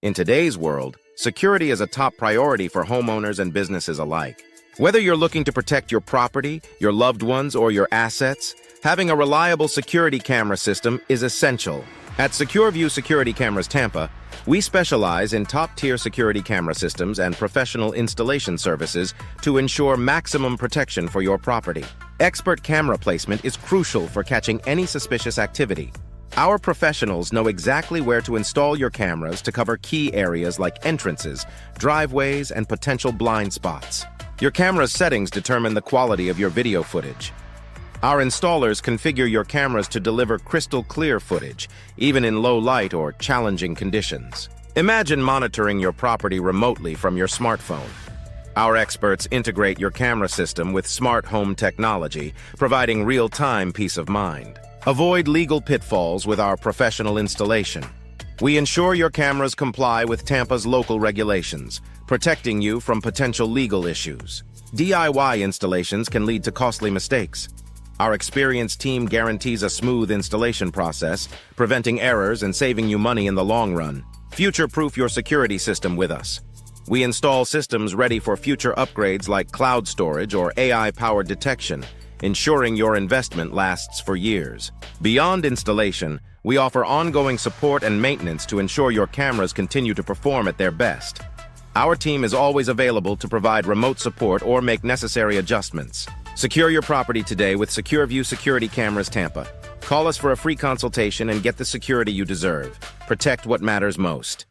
In today's world, security is a top priority for homeowners and businesses alike. Whether you're looking to protect your property, your loved ones, or your assets, having a reliable security camera system is essential. At SecureView Security Cameras Tampa, we specialize in top-tier security camera systems and professional installation services to ensure maximum protection for your property. Expert camera placement is crucial for catching any suspicious activity. Our professionals know exactly where to install your cameras to cover key areas like entrances, driveways, and potential blind spots. Your camera's settings determine the quality of your video footage. Our installers configure your cameras to deliver crystal clear footage, even in low light or challenging conditions. Imagine monitoring your property remotely from your smartphone. Our experts integrate your camera system with smart home technology, providing real-time peace of mind. Avoid legal pitfalls with our professional installation. We ensure your cameras comply with Tampa's local regulations, protecting you from potential legal issues. DIY installations can lead to costly mistakes. Our experienced team guarantees a smooth installation process, preventing errors and saving you money in the long run. Future-proof your security system with us. We install systems ready for future upgrades like cloud storage or AI-powered detection, ensuring your investment lasts for years. Beyond installation, we offer ongoing support and maintenance to ensure your cameras continue to perform at their best. Our team is always available to provide remote support or make necessary adjustments. Secure your property today with SecureView Security Cameras Tampa. Call us for a free consultation and get the security you deserve. Protect what matters most.